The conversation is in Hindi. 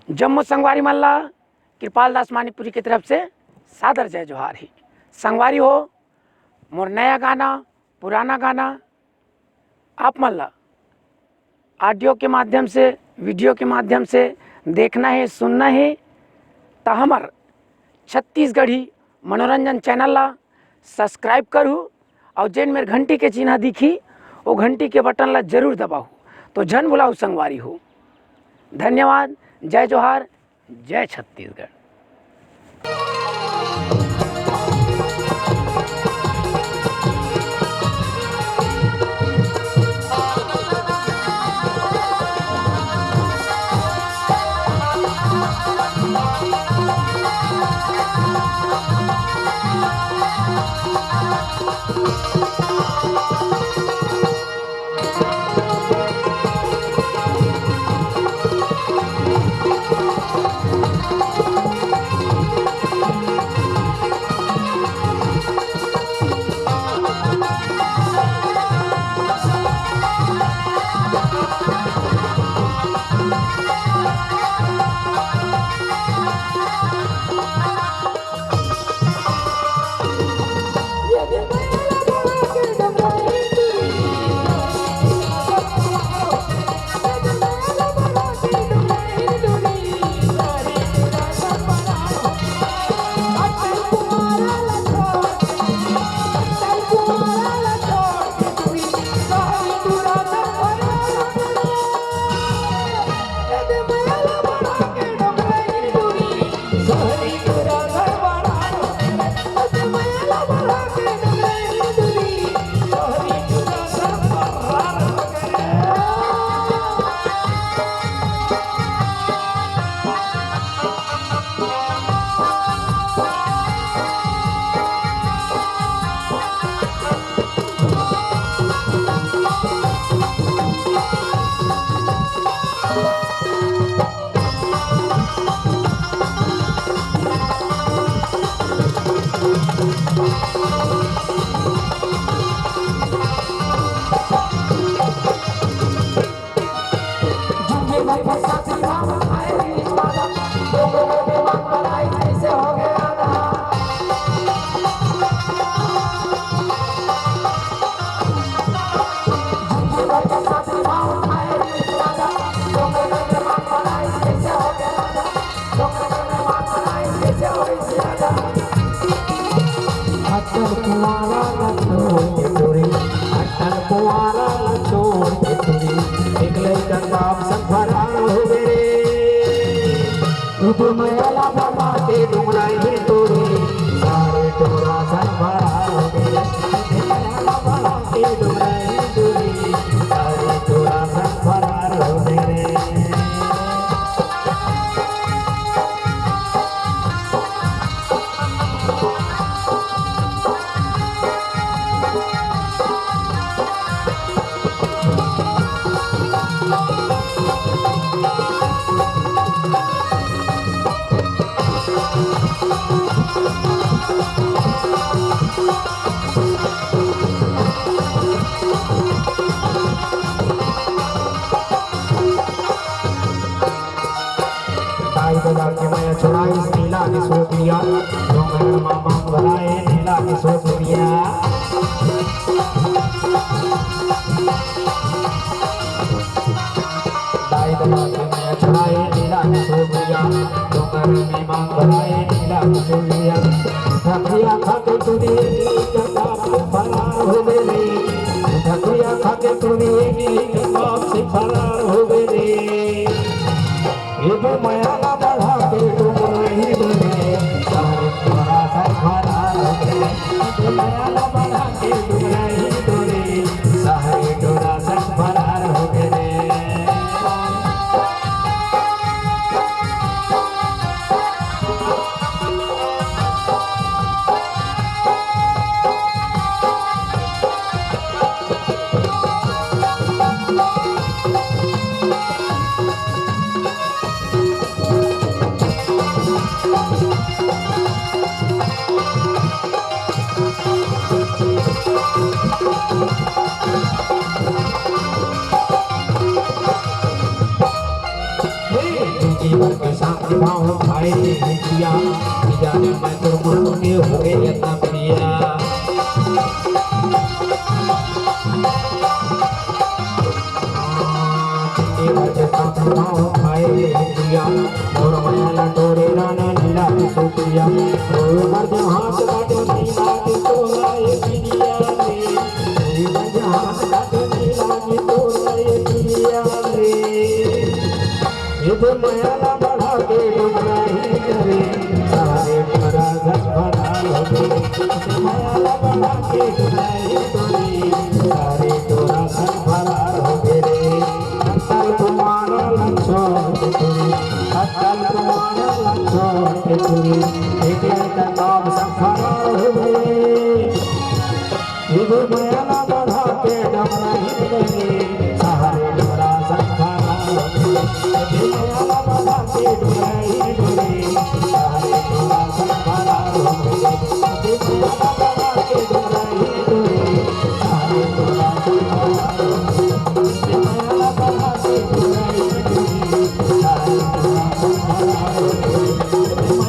जम्मू संगवारी मल्ला कृपाल दास मानीपुरी की तरफ से सादर जय जोहार ही। संगवारी हो मोर नया गाना पुराना गाना आप मल्ला ऑडियो के माध्यम से वीडियो के माध्यम से देखना है सुनना है तो हमार छत्तीसगढ़ी मनोरंजन चैनल ला सब्सक्राइब करूँ और जेन मेरे घंटी के चिन्ह दिखी वो घंटी के बटन ला जरूर दबाऊ तो जन बुलाऊ संगवारी हो। धन्यवाद। जय जोहार जय छत्तीसगढ़। अटल कुआरा छोड़ के तुरी, अटल कुआरा छोड़ के तुरी, एक लड़का बाप सब फरार हो गए। तू मैला बाबा के डुमराई में तोरी, सारे टोरा सब फरार हो गए। मैला बाबा के डुमराई में तोरी, सारे टोरा सब फरार हो गए। के मैं छुड़ाई नीला की सोपिया डोंगर मामा भराए नीला की सोपिया दाई दला के मैं छुड़ाई नीला की सोपिया डोंगर में मां भराए नीला की सोपिया ठकुरिया खाके तूने कबाब से फरार हो गए। ठकुरिया खाके तूने कबाब से फरार हो गए। ये तो माया ना बढ़ा के तुम नहीं बोले, सारे तुम्हारा सर फरार हो गए। तो माया ना बढ़ा के तुम नहीं बोले, सारे तुम्हारा सर फरार हो गए। भाव भाई किया जाने मैं तो मुझे हो गए इतना प्रिया और माया टोरे राना नीला सुप्रिया और मर्द हाथ काटो नीला तो लाए पिया रे मर्द हाथ काटो नीला तो लाए पिया रे ये तो माया ना बढ़ा के डुबराई करे सारे भरा घर भरा होते माया ना बढ़ा के डुबराई करे सारे तोरा घर भरा होते रे अकल तुम्हारा लक्ष्य तुरी अकल तुम्हारा लक्ष्य तुरी एक का नाम सफरा हुए ये तो माया ना बढ़ा के डुबराई करे सारे तोरा सफरा होते माया ना बढ़ा के डुबराई करे सारे तोरा सफरा होते माया ना बढ़ा के डुबराई करे सारे तोरा सफरा होते माया ना बढ़ा के डुबराई करे सारे तोरा सफरा होते